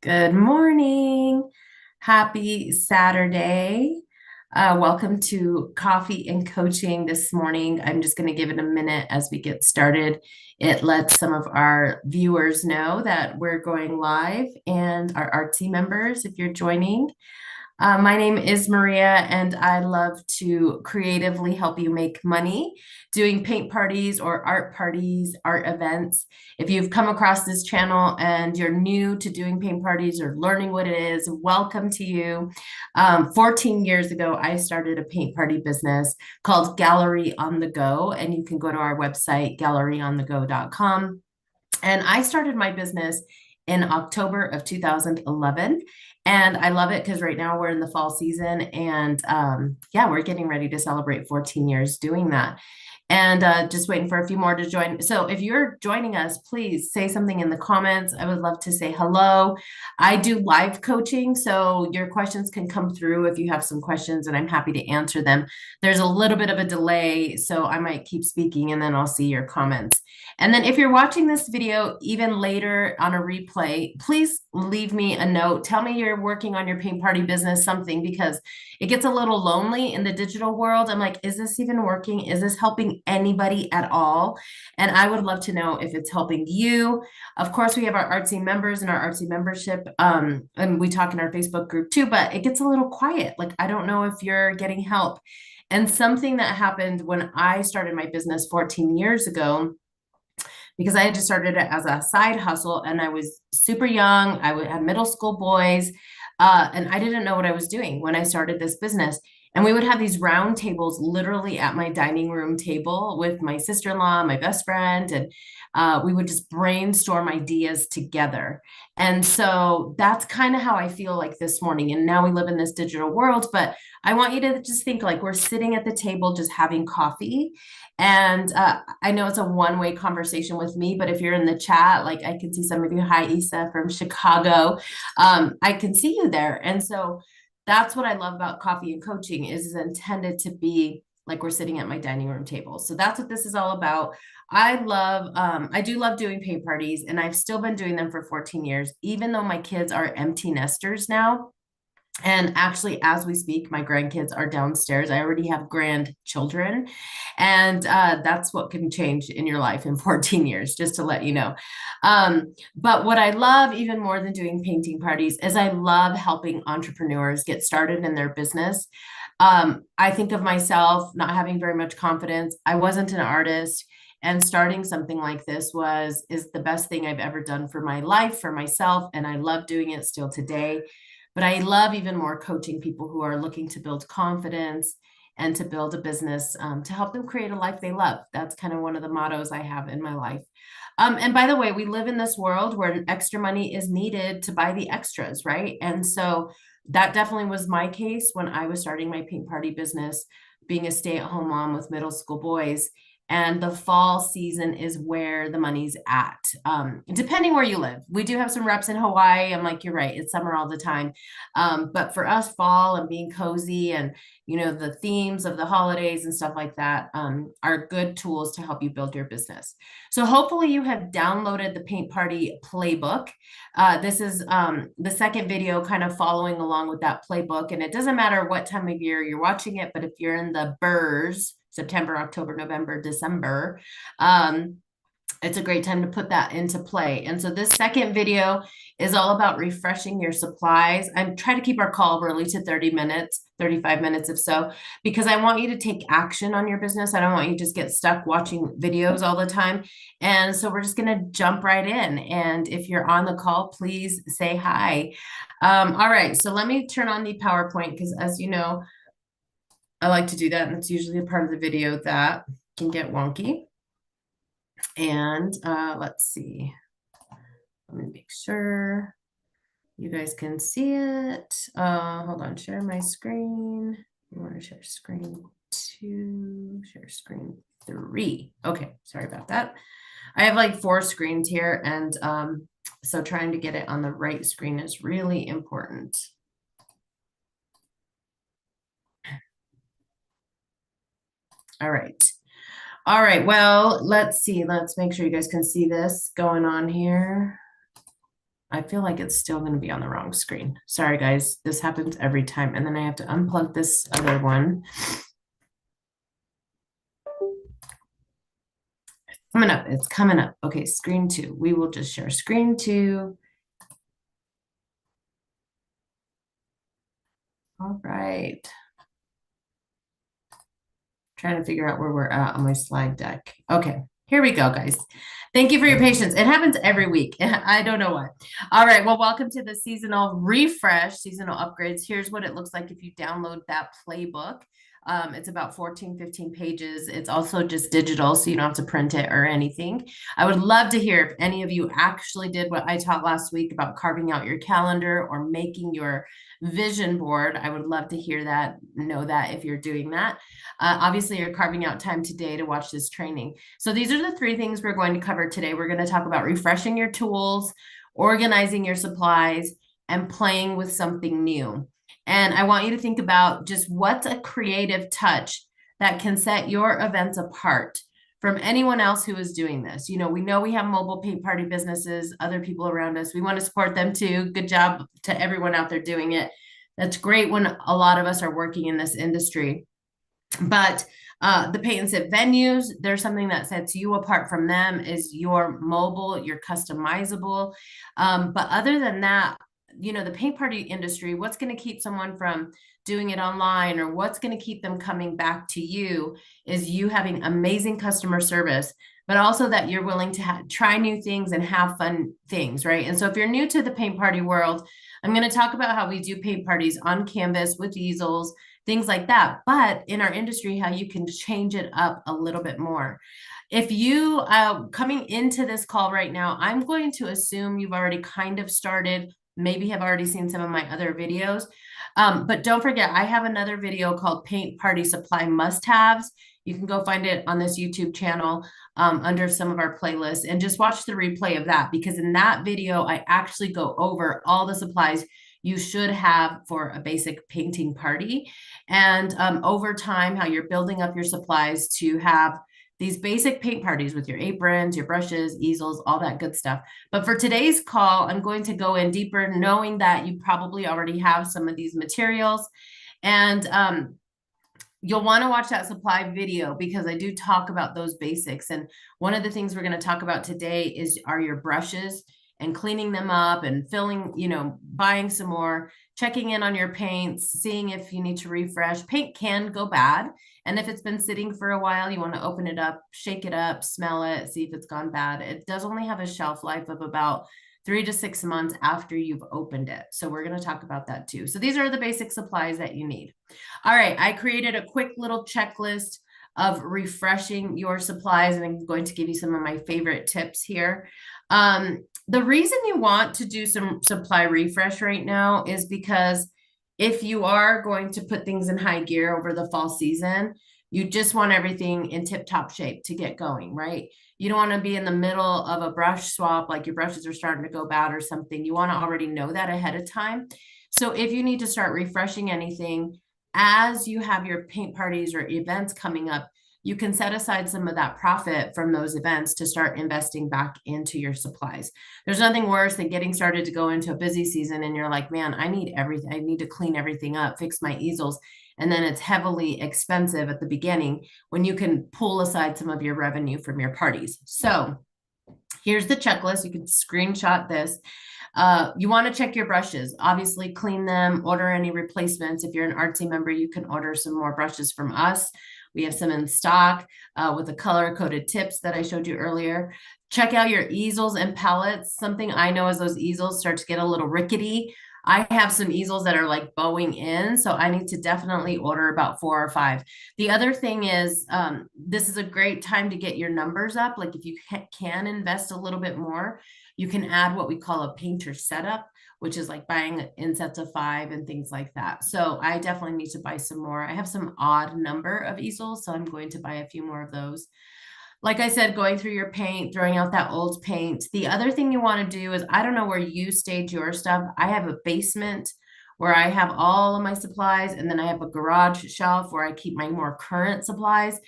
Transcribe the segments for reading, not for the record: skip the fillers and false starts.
Good morning. Happy Saturday. Welcome to Coffee and Coaching this morning. I'm just going to give it a minute as we get started. It lets some of our viewers know that we're going live and our Artsy members, if you're joining. My name is Maria, and I love to creatively help you make money doing paint parties or art parties, art events. If you've come across this channel and you're new to doing paint parties or learning what it is, welcome to you. 14 years ago, I started a paint party business called Gallery on the Go, and you can go to our website, galleryonthego.com. And I started my business in October of 2011. And I love it because right now we're in the fall season. And yeah, we're getting ready to celebrate 14 years doing that. And just waiting for a few more to join. So if you're joining us, please say something in the comments. I would love to say hello. I do live coaching, so your questions can come through if you have some questions, and I'm happy to answer them. There's a little bit of a delay, so I might keep speaking and then I'll see your comments. And then if you're watching this video even later on a replay, please leave me a note. Tell me you're working on your paint party business, something, because it gets a little lonely in the digital world. I'm like, is this even working? Is this helping anybody at all? And I would love to know if it's helping you. Of course, we have our Artsy members and our Artsy membership, and we talk in our Facebook group too, but it gets a little quiet. Like, I don't know if you're getting help. And something that happened when I started my business 14 years ago, because I had just started it as a side hustle and I was super young. I had middle school boys, and I didn't know what I was doing when I started this business. And we would have these round tables literally at my dining room table with my sister-in-law, my best friend, and we would just brainstorm ideas together. And so that's kind of how I feel like this morning. And now we live in this digital world, but I want you to just think like we're sitting at the table just having coffee. And I know it's a one-way conversation with me, but if you're in the chat, like I can see some of you. Hi, Isa from Chicago. I can see you there. And so that's what I love about coffee and coaching is intended to be like we're sitting at my dining room table. So that's what this is all about. I do love doing paint parties, and I've still been doing them for 14 years, even though my kids are empty nesters now. And actually, as we speak, my grandkids are downstairs. I already have grandchildren. And that's what can change in your life in 14 years, just to let you know. But what I love even more than doing painting parties is I love helping entrepreneurs get started in their business. I think of myself not having very much confidence. I wasn't an artist. And starting something like this is the best thing I've ever done for my life, for myself. And I love doing it still today. But I love even more coaching people who are looking to build confidence and to build a business to help them create a life they love. That's kind of one of the mottos I have in my life. And by the way, we live in this world where extra money is needed to buy the extras, right? And so that definitely was my case when I was starting my paint party business, being a stay-at-home mom with middle school boys. And the fall season is where the money's at. Depending where you live. We do have some reps in Hawaii. I'm like, you're right, it's summer all the time. But for us, fall and being cozy and, the themes of the holidays and stuff like that are good tools to help you build your business. So hopefully you have downloaded the Paint Party Playbook. This is the second video kind of following along with that playbook. And it doesn't matter what time of year you're watching it, but if you're in the burrs, September, October, November, December, it's a great time to put that into play. And so this second video is all about refreshing your supplies. I'm trying to keep our call really to 30 minutes, 35 minutes if so, because I want you to take action on your business. I don't want you to just get stuck watching videos all the time. And so we're just going to jump right in. And if you're on the call, please say hi. All right, so let me turn on the PowerPoint because as you know, I like to do that, and it's usually a part of the video that can get wonky. And let's see. Let me make sure you guys can see it. Hold on, share my screen. You want to share screen 2, share screen 3. Okay, sorry about that. I have like 4 screens here, and so trying to get it on the right screen is really important. All right. All right. Well, let's see. Let's make sure you guys can see this going on here. I feel like it's still going to be on the wrong screen. Sorry, guys. This happens every time. And then I have to unplug this other one. Coming up. It's coming up. Okay, screen two. We will just share screen two. All right. Trying to figure out where we're at on my slide deck. Okay, here we go, guys. Thank you for your patience. It happens every week. I don't know why. All right, well, welcome to the seasonal refresh, seasonal upgrades. Here's what it looks like if you download that playbook. It's about 14, 15 pages. It's also just digital, so you don't have to print it or anything. I would love to hear if any of you actually did what I taught last week about carving out your calendar or making your vision board. I would love to hear that, know that if you're doing that. Obviously, you're carving out time today to watch this training. So these are the three things we're going to cover today. We're going to talk about refreshing your tools, organizing your supplies, and playing with something new. And I want you to think about just what's a creative touch that can set your events apart from anyone else who is doing this. You know we have mobile paint party businesses, other people around us. We want to support them too. Good job to everyone out there doing it. That's great when a lot of us are working in this industry. But the paint and sip venues, there's something that sets you apart from them is you're mobile, you're customizable. But other than that, the paint party industry, what's going to keep someone from doing it online or what's going to keep them coming back to you is you having amazing customer service, but also that you're willing to try new things and have fun things, right? And so if you're new to the paint party world, I'm going to talk about how we do paint parties on canvas with easels, things like that. But in our industry, how you can change it up a little bit more. If you coming into this call right now, I'm going to assume you've already kind of started, maybe have already seen some of my other videos. But don't forget, I have another video called Paint Party Supply Must-Haves. You can go find it on this YouTube channel under some of our playlists and just watch the replay of that, because in that video, I actually go over all the supplies you should have for a basic painting party. And over time, how you're building up your supplies to have these basic paint parties with your aprons, your brushes, easels, all that good stuff. But for today's call, I'm going to go in deeper, knowing that you probably already have some of these materials. And you'll want to watch that supply video because I do talk about those basics. And one of the things we're going to talk about today are your brushes and cleaning them up and filling, buying some more, checking in on your paints, seeing if you need to refresh. Paint can go bad. And if it's been sitting for a while, you want to open it up, shake it up, smell it, see if it's gone bad. It does only have a shelf life of about 3 to 6 months after you've opened it. So we're going to talk about that too. So these are the basic supplies that you need. All right, I created a quick little checklist of refreshing your supplies, and I'm going to give you some of my favorite tips here. The reason you want to do some supply refresh right now is because if you are going to put things in high gear over the fall season, you just want everything in tip-top shape to get going, right? You don't want to be in the middle of a brush swap, like your brushes are starting to go bad or something. You want to already know that ahead of time. So if you need to start refreshing anything as you have your paint parties or events coming up, you can set aside some of that profit from those events to start investing back into your supplies. There's nothing worse than getting started to go into a busy season and you're like, man, I need everything. I need to clean everything up, fix my easels. And then it's heavily expensive at the beginning when you can pull aside some of your revenue from your parties. So here's the checklist. You can screenshot this. You want to check your brushes, obviously clean them, order any replacements. If you're an Artsy member, you can order some more brushes from us. We have some in stock with the color-coded tips that I showed you earlier. Check out your easels and palettes. Something I know is those easels start to get a little rickety. I have some easels that are like bowing in, so I need to definitely order about 4 or 5. The other thing is, this is a great time to get your numbers up. Like if you can invest a little bit more, you can add what we call a painter setup, which is like buying in sets of 5 and things like that. So I definitely need to buy some more. I have some odd number of easels, so I'm going to buy a few more of those. Like I said, going through your paint, throwing out that old paint. The other thing you want to do is, I don't know where you stage your stuff. I have a basement where I have all of my supplies, and then I have a garage shelf where I keep my more current supplies.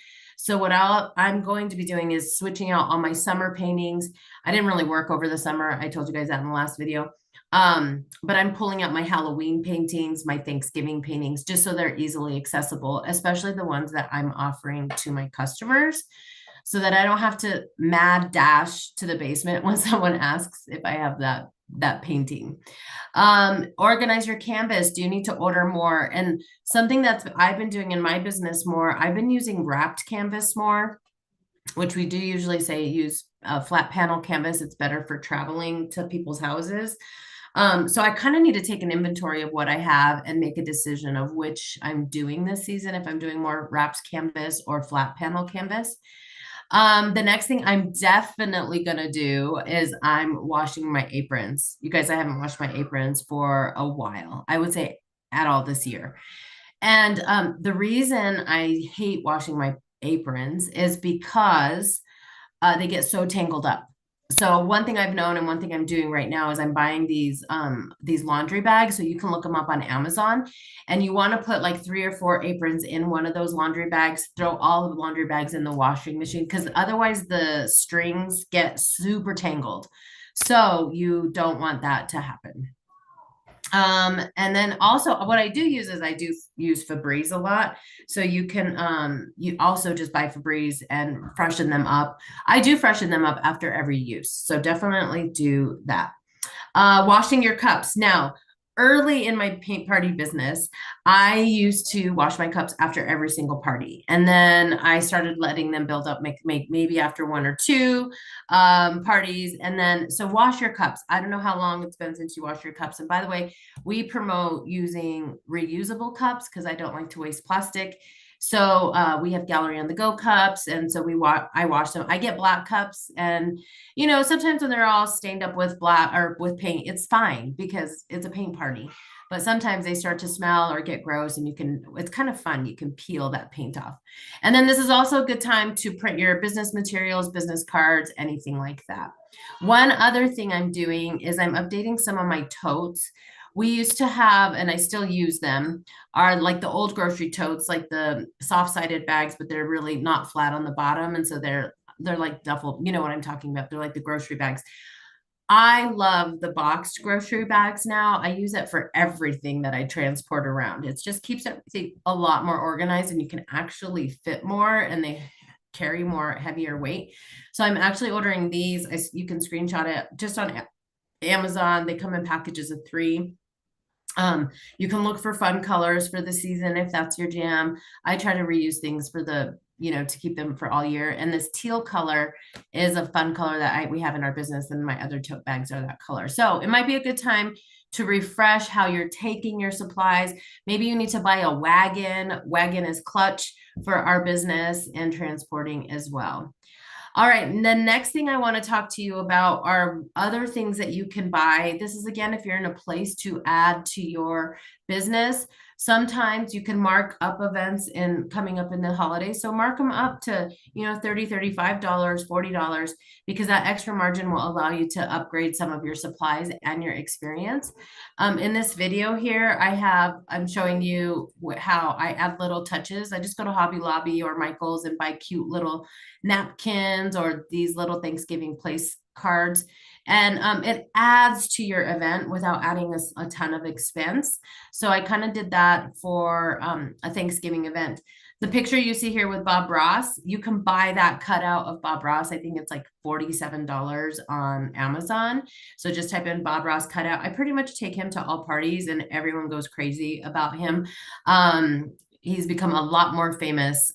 So what I'm going to be doing is switching out all my summer paintings. I didn't really work over the summer. I told you guys that in the last video. But I'm pulling out my Halloween paintings, my Thanksgiving paintings, just so they're easily accessible, especially the ones that I'm offering to my customers, so that I don't have to mad dash to the basement when someone asks if I have that painting. Organize your canvas. Do you need to order more? And something that I've been doing in my business more, I've been using wrapped canvas more, which we do usually say use a flat panel canvas. It's better for traveling to people's houses. So I kind of need to take an inventory of what I have and make a decision of which I'm doing this season, if I'm doing more wrapped canvas or flat panel canvas. The next thing I'm definitely gonna do is I'm washing my aprons. You guys, I haven't washed my aprons for a while. I would say at all this year. And the reason I hate washing my aprons is because they get so tangled up. So one thing I've known and one thing I'm doing right now is I'm buying these laundry bags. So you can look them up on Amazon, and you want to put like 3 or 4 aprons in one of those laundry bags, throw all of the laundry bags in the washing machine, because otherwise the strings get super tangled. So you don't want that to happen. And then also what I do use is I do use Febreze a lot. So you can, you also just buy Febreze and freshen them up. I do freshen them up after every use. So definitely do that. Washing your cups. Now, early in my paint party business, I used to wash my cups after every single party. And then I started letting them build up, make maybe after 1 or 2 parties. And then, so wash your cups. I don't know how long it's been since you washed your cups. And by the way, we promote using reusable cups because I don't like to waste plastic. So we have gallery on the go cups, and so I wash them. I get black cups, and sometimes when they're all stained up with black or with paint, it's fine because it's a paint party. But sometimes they start to smell or get gross, and it's kind of fun. You can peel that paint off. And then this is also a good time to print your business materials, business cards, anything like that. One other thing I'm doing is I'm updating some of my totes. We used to have, and I still use them, are like the old grocery totes, like the soft-sided bags, but they're really not flat on the bottom. And so they're like duffel, you know what I'm talking about. They're like the grocery bags. I love the boxed grocery bags now. I use it for everything that I transport around. It just keeps everything a lot more organized, and you can actually fit more, and they carry more heavier weight. So I'm actually ordering these. You can screenshot it just on Amazon. They come in packages of 3. You can look for fun colors for the season if that's your jam. I try to reuse things for to keep them for all year. And this teal color is a fun color that we have in our business, and my other tote bags are that color. So it might be a good time to refresh how you're taking your supplies. Maybe you need to buy a wagon. Wagon is clutch for our business and transporting as well. All right, and the next thing I want to talk to you about are other things that you can buy. This is, again, if you're in a place to add to your business. Sometimes you can mark up events coming up in the holidays. So mark them up to, $30, $35, $40, because that extra margin will allow you to upgrade some of your supplies and your experience. In this video here, I'm showing you how I add little touches. I just go to Hobby Lobby or Michael's and buy cute little napkins or these little Thanksgiving place cards. And it adds to your event without adding a ton of expense. So I kind of did that for a Thanksgiving event. The picture you see here with Bob Ross, you can buy that cutout of Bob Ross. I think it's like $47 on Amazon. So just type in Bob Ross cutout. I pretty much take him to all parties, and everyone goes crazy about him. He's become a lot more famous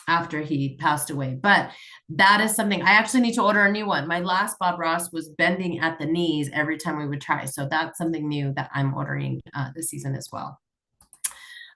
after he passed away. But that is something I actually need to order a new one. My last Bob Ross was bending at the knees every time we would try. So that's something new that I'm ordering this season as well.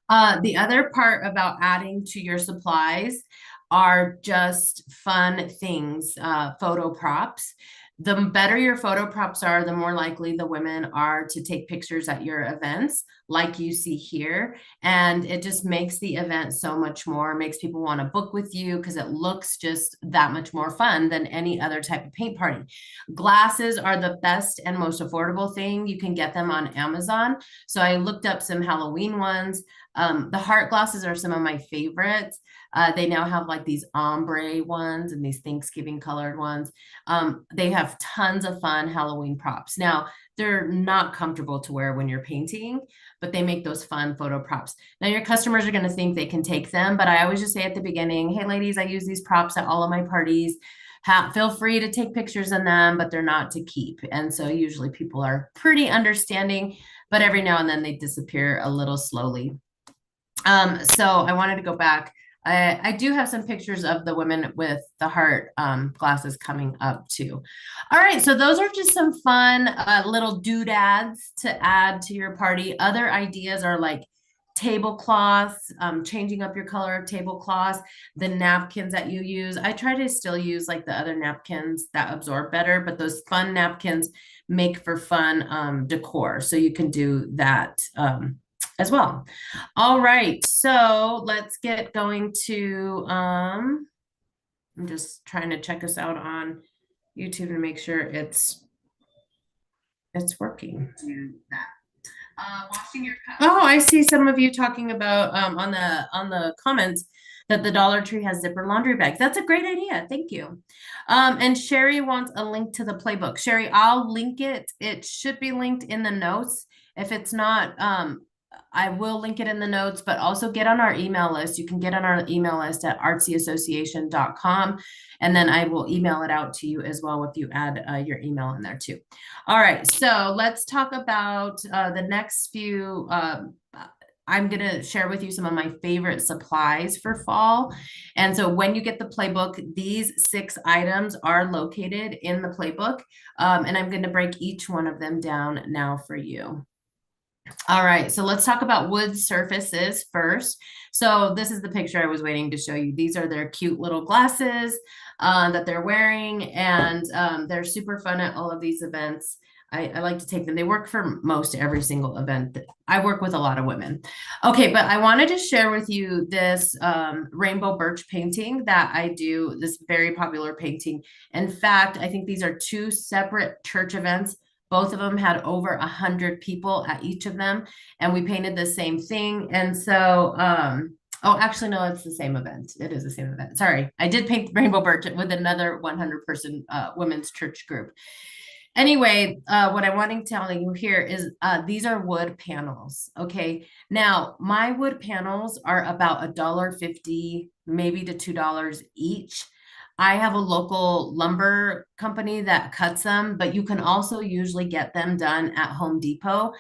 The other part about adding to your supplies are just fun things, photo props. The better your photo props are, the more likely the women are to take pictures at your events, like you see here. And it just makes the event so much more, makes people want to book with you because it looks just that much more fun than any other type of paint party. Glasses are the best and most affordable thing. You can get them on Amazon. So I looked up some Halloween ones. The heart glosses are some of my favorites. They now have like these ombre ones and these Thanksgiving colored ones. They have tons of fun Halloween props. Now, they're not comfortable to wear when you're painting, but they make those fun photo props. Now, your customers are going to think they can take them, but I always just say at the beginning, hey, ladies, I use these props at all of my parties. Feel free to take pictures in them, but they're not to keep. And so usually people are pretty understanding, but every now and then they disappear a little slowly. So I wanted to go back. I do have some pictures of the women with the heart glasses coming up too. All right, so those are just some fun little doodads to add to your party. Other ideas are like tablecloths, changing up your color of tablecloths, the napkins that you use. I try to still use like the other napkins that absorb better, but those fun napkins make for fun decor. So you can do that as well. All right, so let's get going to, I'm just trying to check us out on YouTube to make sure it's working. Do that. Washing your cup. Oh, I see some of you talking about on the comments that the Dollar Tree has zipper laundry bags. That's a great idea. Thank you. And Sherry wants a link to the playbook. Sherry, I'll link it. It should be linked in the notes. If it's not, I will link it in the notes, but also get on our email list. You can get on our email list at artsyassociation.com. And then I will email it out to you as well if you add your email in there too. All right, so let's talk about the next few. I'm going to share with you some of my favorite supplies for fall. And so when you get the playbook, these 6 items are located in the playbook. And I'm going to break each one of them down now for you. All right, so let's talk about wood surfaces first. So this is the picture I was waiting to show you. These are their cute little glasses that they're wearing, and they're super fun at all of these events. I like to take them. They work for most every single event. I work with a lot of women. Okay, but I wanted to share with you this rainbow birch painting that I do, this very popular painting. In fact, I think these are 2 separate church events. Both of them had over 100 people at each of them, and we painted the same thing. And so, oh, actually, no, it's the same event. It is the same event. Sorry, I did paint rainbow birch with another 100-person women's church group. Anyway, what I'm wanting to tell you here is these are wood panels. Okay, now my wood panels are about $1.50, maybe to $2 each. I have a local lumber company that cuts them, but you can also usually get them done at Home Depot.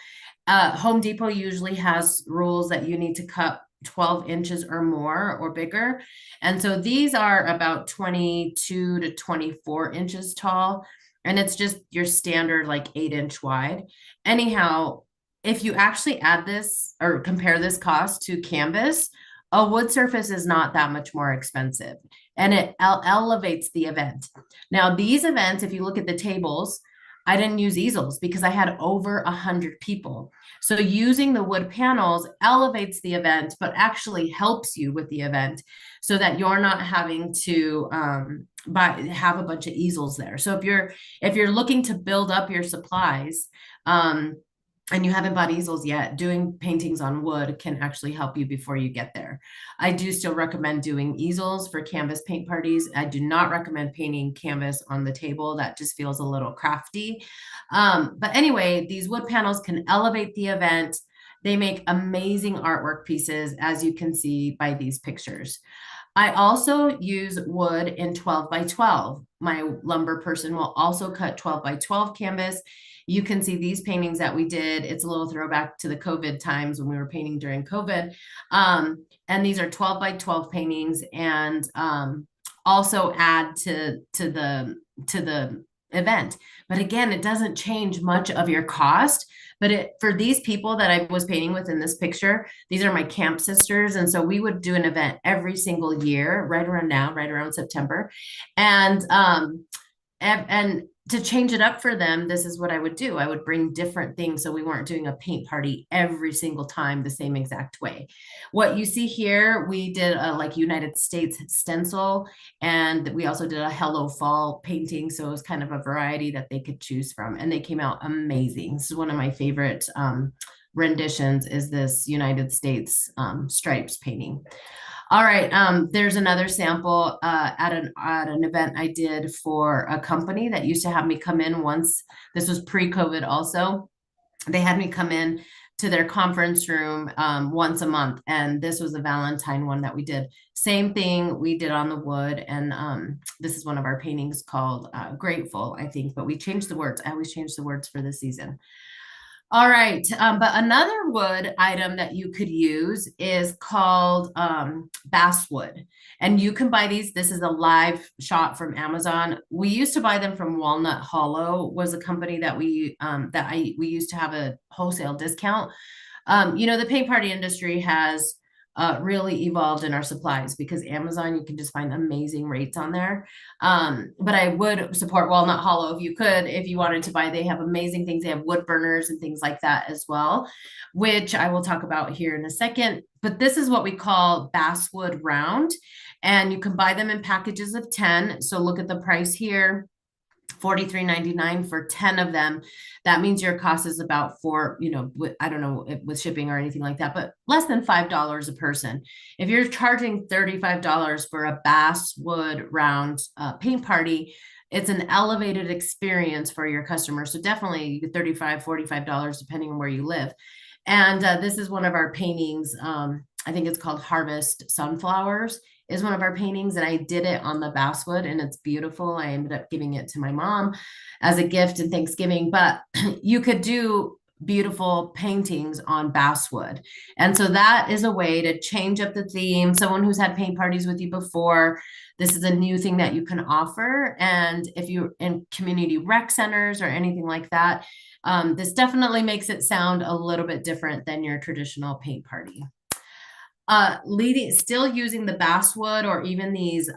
Home Depot usually has rules that you need to cut 12 inches or more or bigger. And so these are about 22 to 24 inches tall. And it's just your standard like 8-inch wide. Anyhow, if you actually add this or compare this cost to canvas, a wood surface is not that much more expensive, and it elevates the event. Now, these events, if you look at the tables, I didn't use easels because I had over 100 people. So using the wood panels elevates the event, but actually helps you with the event so that you're not having to have a bunch of easels there. So if you're looking to build up your supplies, and you haven't bought easels yet, doing paintings on wood can actually help you before you get there. I do still recommend doing easels for canvas paint parties. I do not recommend painting canvas on the table. That just feels a little crafty. But anyway, these wood panels can elevate the event. They make amazing artwork pieces, as you can see by these pictures. I also use wood in 12 by 12. My lumber person will also cut 12 by 12 canvas. You can see these paintings that we did. It's a little throwback to the COVID times when we were painting during COVID. And these are 12 by 12 paintings, and also add to the event. But again, it doesn't change much of your cost. But for these people that I was painting with in this picture, these are my camp sisters. And so we would do an event every single year, right around now, right around September. And to change it up for them, this is what I would do. I would bring different things so we weren't doing a paint party every single time the same exact way. What you see here, we did a like United States stencil, and we also did a Hello Fall painting. So it was kind of a variety that they could choose from, and they came out amazing. This is one of my favorite renditions is this United States stripes painting. All right, there's another sample at an event I did for a company that used to have me come in once. This was pre-COVID also. They had me come in to their conference room once a month, and this was a Valentine one that we did. Same thing we did on the wood, and this is one of our paintings called Grateful, I think, but we changed the words. I always change the words for the season. All right, but another wood item that you could use is called basswood. And you can buy these. This is a live shot from Amazon. We used to buy them from Walnut Hollow, was a company that we used to have a wholesale discount. The paint party industry has really evolved in our supplies because Amazon, you can just find amazing rates on there. But I would support Walnut Hollow if you could, if you wanted to buy. They have amazing things. They have wood burners and things like that as well, which I will talk about here in a second. But this is what we call basswood round, and you can buy them in packages of 10. So look at the price here. $43.99 for 10 of them. That means your cost is about I don't know with shipping or anything like that, but less than $5 a person. If you're charging $35 for a basswood round paint party, it's an elevated experience for your customers. So definitely $35, $45, depending on where you live. And this is one of our paintings. I think it's called Harvest Sunflowers is one of our paintings, and I did it on the basswood, and it's beautiful. I ended up giving it to my mom as a gift in Thanksgiving, but you could do beautiful paintings on basswood. And so that is a way to change up the theme. Someone who's had paint parties with you before, this is a new thing that you can offer. And if you're in community rec centers or anything like that, this definitely makes it sound a little bit different than your traditional paint party. Still using the basswood or even these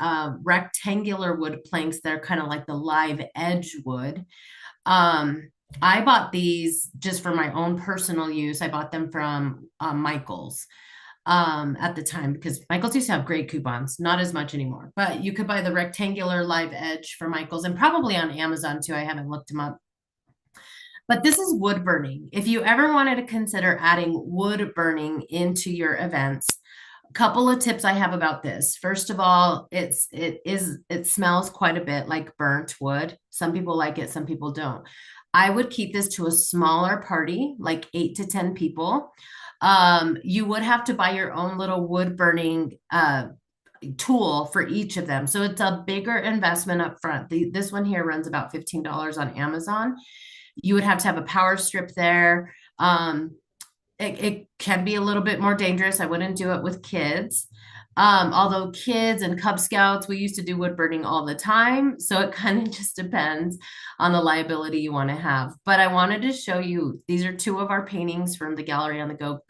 rectangular wood planks. They're kind of like the live edge wood. I bought these just for my own personal use. I bought them from Michael's at the time because Michael's used to have great coupons, not as much anymore, but you could buy the rectangular live edge for Michael's and probably on Amazon too. I haven't looked them up. But this is wood burning. If you ever wanted to consider adding wood burning into your events, a couple of tips I have about this. First of all, it smells quite a bit like burnt wood. Some people like it, some people don't. I would keep this to a smaller party, like 8 to 10 people. You would have to buy your own little wood burning tool for each of them. So it's a bigger investment up front. This one here runs about $15 on Amazon. You would have to have a power strip there. It can be a little bit more dangerous. I wouldn't do it with kids. Although kids and Cub Scouts, we used to do wood burning all the time. So it kind of just depends on the liability you want to have. But I wanted to show you, these are two of our paintings from the Gallery on the Go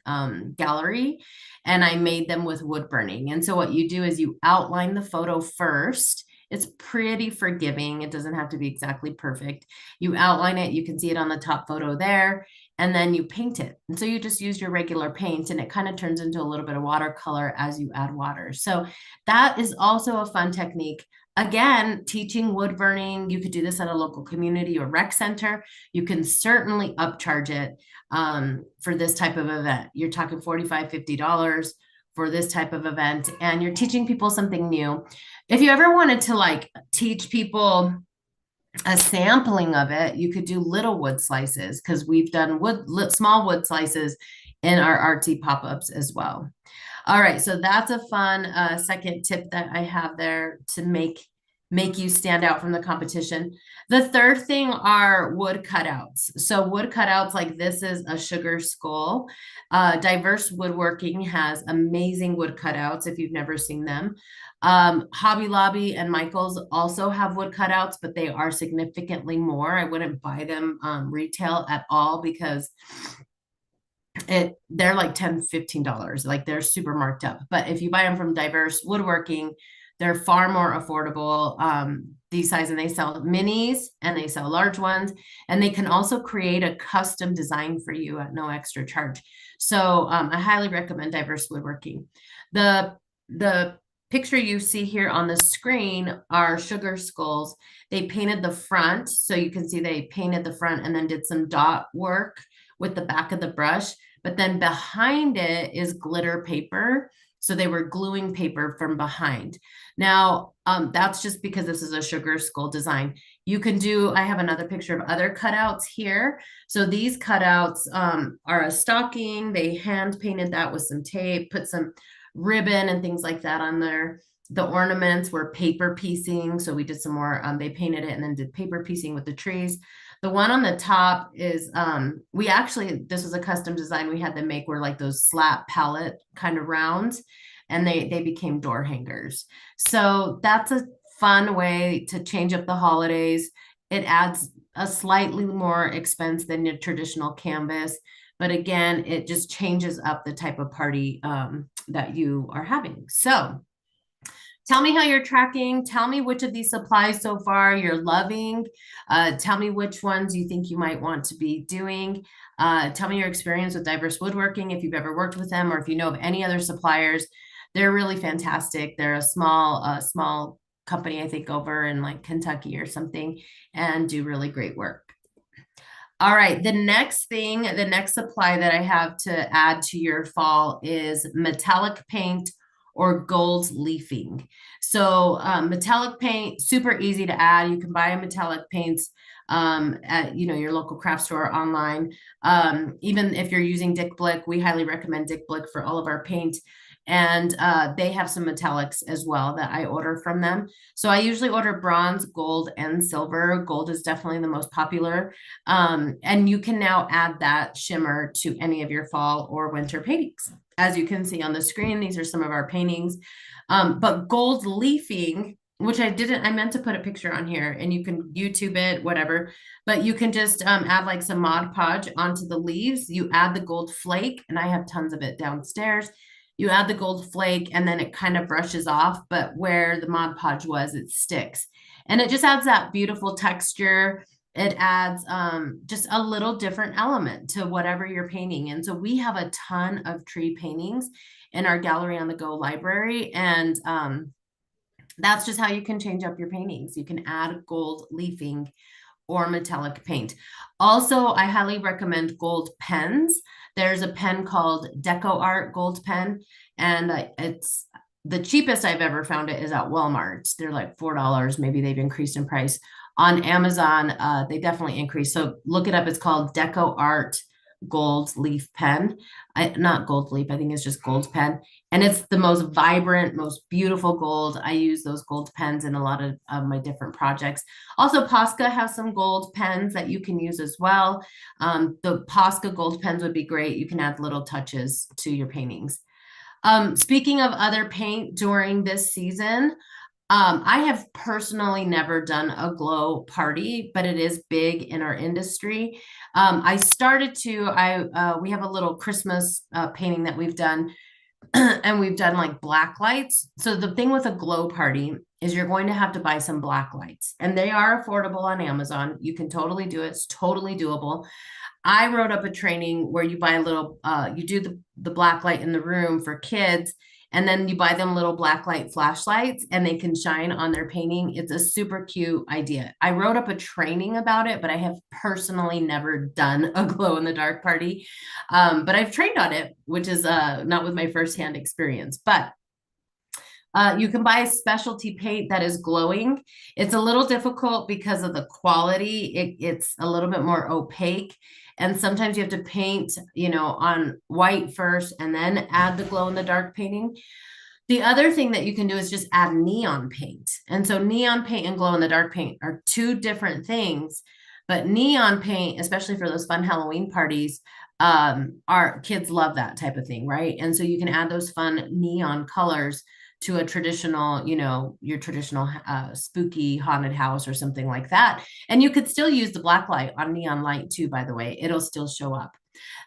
gallery. And I made them with wood burning. And so what you do is you outline the photo first. It's pretty forgiving. It doesn't have to be exactly perfect. You outline it. You can see it on the top photo there. And then you paint it. And so you just use your regular paint and it kind of turns into a little bit of watercolor as you add water. So that is also a fun technique. Again, teaching wood burning, you could do this at a local community or rec center. You can certainly upcharge it for this type of event. You're talking $45, $50 for this type of event, and you're teaching people something new. If you ever wanted to teach people a sampling of it, you could do little wood slices because we've done small wood slices in our Artsy pop-ups as well. All right, so that's a fun second tip that I have there to make you stand out from the competition. The third thing are wood cutouts. So wood cutouts, like this is a sugar skull. Diverse Woodworking has amazing wood cutouts if you've never seen them. Hobby Lobby and Michael's also have wood cutouts, but they are significantly more. I wouldn't buy them retail at all because they're like $10, $15. Like they're super marked up. But if you buy them from Diverse Woodworking, they're far more affordable, these size, and they sell minis and they sell large ones, and they can also create a custom design for you at no extra charge. So I highly recommend Diverse Woodworking. The picture you see here on the screen are sugar skulls. They painted the front, so you can see they painted the front and then did some dot work with the back of the brush. but then behind it is glitter paper. So they were gluing paper from behind. Now, that's just because this is a sugar skull design. You can do, I have another picture of other cutouts here. So these cutouts are a stocking. They hand painted that with some tape, put some ribbon and things like that on there. The ornaments were paper piecing. So we did some more, they painted it and then did paper piecing with the trees. The one on the top is, we actually, this was a custom design we had them make, were like those slat palette kind of rounds, and they became door hangers. So that's a fun way to change up the holidays. It adds a slightly more expense than your traditional canvas, but again, it just changes up the type of party that you are having. So tell me how you're tracking. Tell me which of these supplies so far you're loving. Tell me which ones you think you might want to be doing. Tell me your experience with Diverse Woodworking, if you've ever worked with them or if you know of any other suppliers. They're really fantastic. They're a small company, I think, over in like Kentucky or something, and do really great work. All right, the next supply that I have to add to your fall is metallic paint or gold leafing. So metallic paint, super easy to add. You can buy metallic paints at your local craft store online. Even if you're using Dick Blick, we highly recommend Dick Blick for all of our paint. And they have some metallics as well that I order from them. So I usually order bronze, gold, and silver. Gold is definitely the most popular. And you can now add that shimmer to any of your fall or winter paintings. As you can see on the screen, these are some of our paintings. But gold leafing, which I meant to put a picture on here, and you can YouTube it, whatever, but you can just add like some Mod Podge onto the leaves. You add the gold flake, and I have tons of it downstairs. You add the gold flake and then it kind of brushes off, but where the Mod Podge was, it sticks. And it just adds that beautiful texture. It adds just a little different element to whatever you're painting. And so we have a ton of tree paintings in our Gallery on the Go library. And that's just how you can change up your paintings. You can add gold leafing or metallic paint. Also, I highly recommend gold pens. There's a pen called Deco Art Gold Pen, and it's the cheapest I've ever found it is at Walmart. They're like $4. Maybe they've increased in price. On Amazon, they definitely increased. So look it up. It's called Deco Art Gold Leaf Pen. Not gold leaf, I think it's just gold pen. And it's the most vibrant, most beautiful gold. I use those gold pens in a lot of my different projects. Also, Posca has some gold pens that you can use as well. The Posca gold pens would be great. You can add little touches to your paintings. Speaking of other paint during this season, I have personally never done a glow party, but it is big in our industry. I started to, we have a little Christmas painting that we've done, and we've done like black lights. So the thing with a glow party is you're going to have to buy some black lights, and they are affordable on Amazon. You can totally do it. It's totally doable. I wrote up a training where you buy a little, you do the black light in the room for kids, and then you buy them little black light flashlights and they can shine on their painting. It's a super cute idea. I wrote up a training about it, but I have personally never done a glow in the dark party. But I've trained on it, which is not with my firsthand experience, but you can buy a specialty paint that is glowing. It's a little difficult because of the quality. It's a little bit more opaque. And sometimes you have to paint, on white first and then add the glow in the dark painting. The other thing that you can do is just add neon paint. And so neon paint and glow in the dark paint are two different things. But neon paint, especially for those fun Halloween parties, our kids love that type of thing, right? And so you can add those fun neon colors to a traditional, your traditional spooky haunted house or something like that. And you could still use the black light on neon light too, by the way. It'll still show up.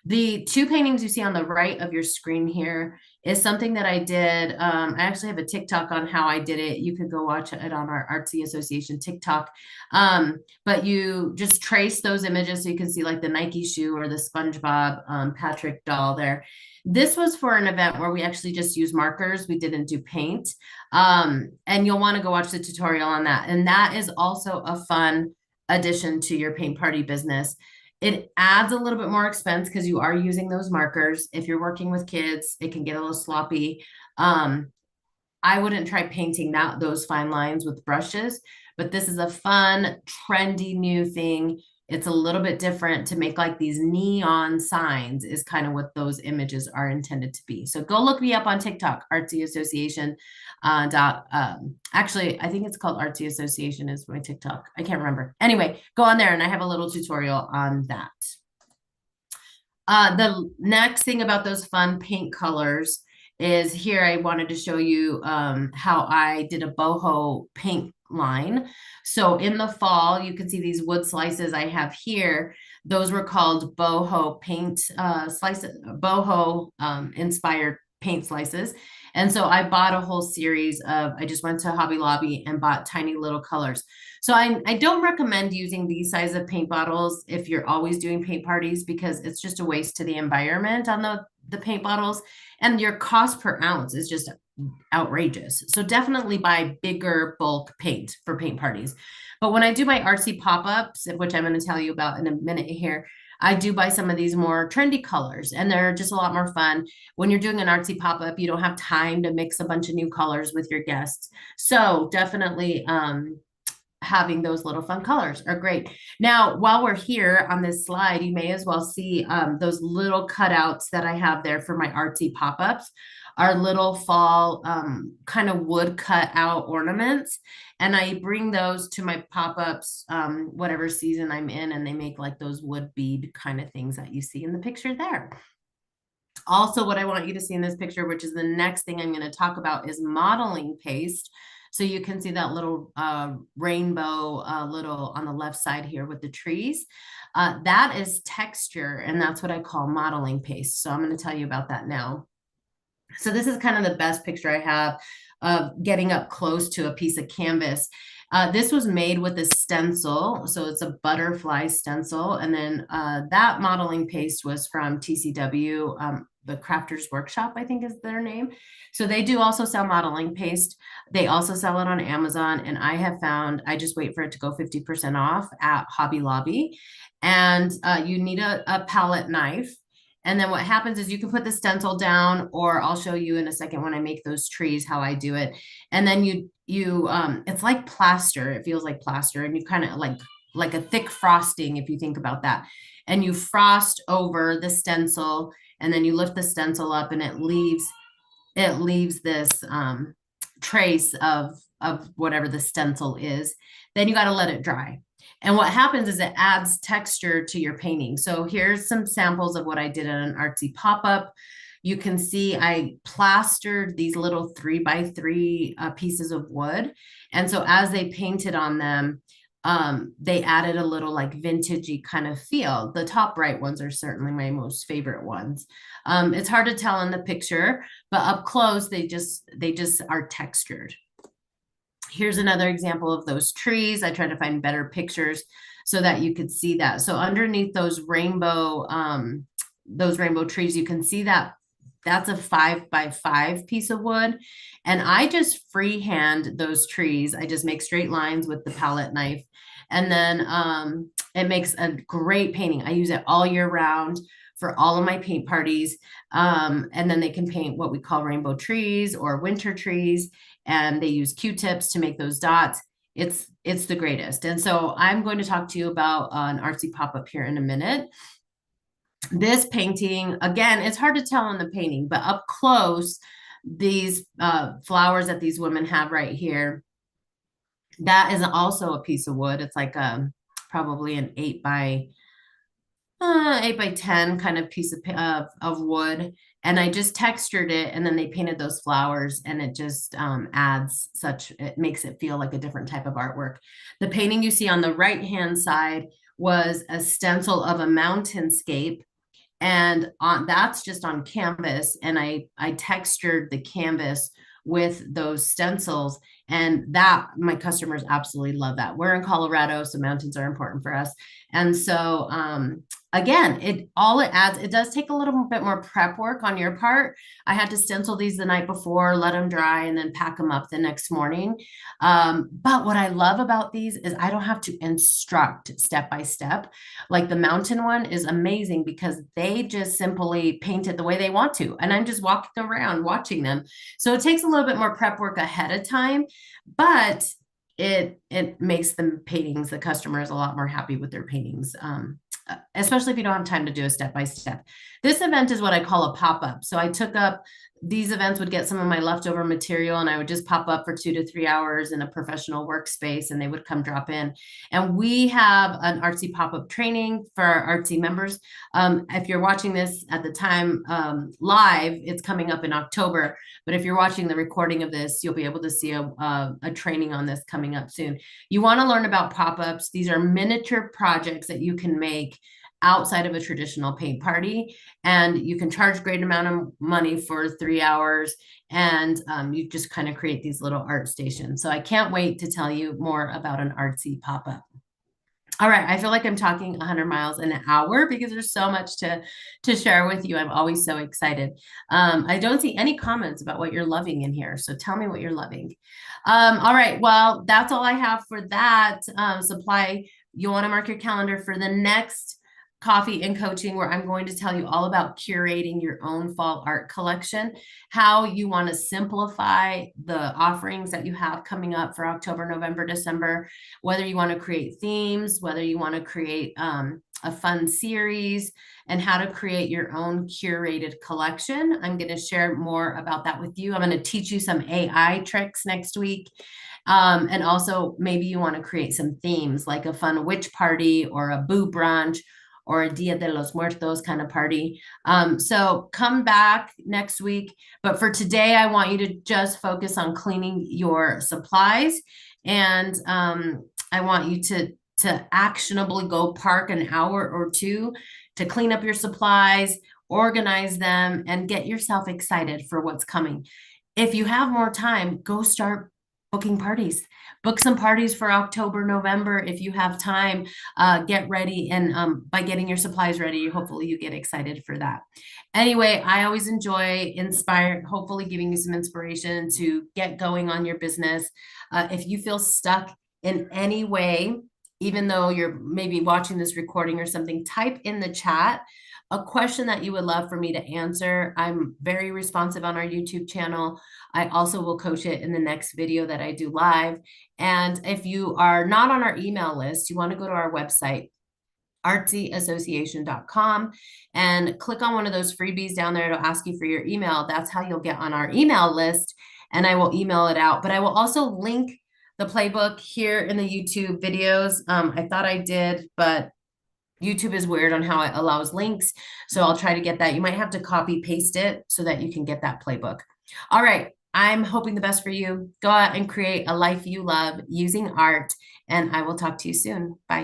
The two paintings you see on the right of your screen here is something that I did. I actually have a TikTok on how I did it. You could go watch it on our Artsy Association TikTok. But you just trace those images so you can see like the Nike shoe or the SpongeBob Patrick doll there. This was for an event where we actually just used markers. We didn't do paint. And you'll want to go watch the tutorial on that. And that is also a fun addition to your paint party business. It adds a little bit more expense because you are using those markers. If you're working with kids, it can get a little sloppy. I wouldn't try painting those fine lines with brushes, but this is a fun, trendy new thing. It's a little bit different to make like these neon signs is kind of what those images are intended to be. So go look me up on TikTok, Artsy Association. Actually, I think it's called Artsy Association is my TikTok. I can't remember. Anyway, go on there and I have a little tutorial on that. The next thing about those fun paint colors is here I wanted to show you how I did a boho paint line. So in the fall, you can see these wood slices I have here. Those were called boho paint slices, boho inspired paint slices. And so I bought a whole series of, I just went to Hobby Lobby and bought tiny little colors. So I don't recommend using these size of paint bottles if you're always doing paint parties because it's just a waste to the environment on the paint bottles. And your cost per ounce is just outrageous. So definitely buy bigger bulk paint for paint parties. But when I do my artsy pop-ups, which I'm going to tell you about in a minute here, I do buy some of these more trendy colors and they're just a lot more fun. When you're doing an artsy pop-up, you don't have time to mix a bunch of new colors with your guests. So definitely having those little fun colors are great. Now, while we're here on this slide, you may as well see those little cutouts that I have there for my artsy pop-ups, our little fall kind of wood cut out ornaments. And I bring those to my pop-ups, whatever season I'm in, and they make like those wood bead kind of things that you see in the picture there. Also, what I want you to see in this picture, which is the next thing I'm going to talk about, is modeling paste. So you can see that little rainbow little on the left side here with the trees. That is texture, and that's what I call modeling paste. So I'm going to tell you about that now. So this is kind of the best picture I have of getting up close to a piece of canvas. This was made with a stencil, so it's a butterfly stencil. And then that modeling paste was from TCW, the Crafters Workshop, I think is their name. So they do also sell modeling paste. They also sell it on Amazon. And I have found, I just wait for it to go 50% off at Hobby Lobby. And you need a palette knife. And then what happens is you can put the stencil down, or I'll show you in a second when I make those trees how I do it. And then it's like plaster. It feels like plaster, and you kind of like a thick frosting if you think about that. And you frost over the stencil, and then you lift the stencil up, and it leaves this trace of whatever the stencil is. Then you got to let it dry. And what happens is it adds texture to your painting. So here's some samples of what I did in an artsy pop-up. You can see I plastered these little 3x3 pieces of wood. And so as they painted on them, they added a little like vintagey kind of feel. The top right ones are certainly my most favorite ones. It's hard to tell in the picture, but up close, they just are textured. Here's another example of those trees. I tried to find better pictures so that you could see that. So underneath those rainbow trees, you can see that that's a 5x5 piece of wood. And I just freehand those trees. I just make straight lines with the palette knife. And then it makes a great painting. I use it all year round for all of my paint parties. And then they can paint what we call rainbow trees or winter trees. And they use Q-tips to make those dots. It's the greatest. And so I'm going to talk to you about an artsy pop-up here in a minute. This painting, again, it's hard to tell in the painting, but up close, these flowers that these women have right here, that is also a piece of wood. It's like probably an 8x10 kind of piece of wood. And I just textured it, and then they painted those flowers, and it just it makes it feel like a different type of artwork. The painting you see on the right-hand side was a stencil of a mountainscape, and that's just on canvas. And I textured the canvas with those stencils, and that my customers absolutely love that. We're in Colorado, so mountains are important for us. And so again, it does take a little bit more prep work on your part. I had to stencil these the night before, let them dry, and then pack them up the next morning. But what I love about these is I don't have to instruct step by step. Like the mountain one is amazing because they just simply paint it the way they want to. And I'm just walking around watching them. So it takes a little bit more prep work ahead of time, but it makes the paintings, the customers, a lot more happy with their paintings. Especially if you don't have time to do a step by step. This event is what I call a pop up. So I took up these events, would get some of my leftover material, and I would just pop up for 2 to 3 hours in a professional workspace, and they would come drop in. And we have an Artsy pop-up training for our Artsy members. If you're watching this at the time live, it's coming up in October. But if you're watching the recording of this, you'll be able to see a training on this coming up soon. You want to learn about pop-ups. These are miniature projects that you can make outside of a traditional paint party, and you can charge great amount of money for 3 hours, and you just kind of create these little art stations. So I can't wait to tell you more about an Artsy pop-up. All right, I feel like I'm talking 100 miles an hour because there's so much to share with you. I'm always so excited. I don't see any comments about what you're loving in here, so tell me what you're loving. All right, well, that's all I have for that supply. You'll want to mark your calendar for the next Coffee and Coaching, where I'm going to tell you all about curating your own fall art collection, how you want to simplify the offerings that you have coming up for October, November, December, whether you want to create themes, whether you want to create a fun series, and how to create your own curated collection. I'm going to share more about that with you. I'm going to teach you some AI tricks next week. And also maybe you want to create some themes like a fun witch party or a boo brunch or a Dia de los Muertos kind of party. So come back next week. But for today, I want you to just focus on cleaning your supplies. And I want you to actionably go park an hour or two to clean up your supplies, organize them, and get yourself excited for what's coming. If you have more time, go start booking parties. Book some parties for October, November. If you have time, get ready. And by getting your supplies ready, hopefully you get excited for that. Anyway, I always enjoy hopefully giving you some inspiration to get going on your business. If you feel stuck in any way, even though you're maybe watching this recording or something, type in the chat a question that you would love for me to answer. I'm very responsive on our YouTube channel. I also will coach it in the next video that I do live. And if you are not on our email list, you want to go to our website, artsyassociation.com, and click on one of those freebies down there. It'll ask you for your email. That's how you'll get on our email list, and I will email it out. But I will also link the playbook here in the YouTube videos. I thought I did, but YouTube is weird on how it allows links. So I'll try to get that. You might have to copy paste it so that you can get that playbook. All right. I'm hoping the best for you. Go out and create a life you love using art, and I will talk to you soon. Bye.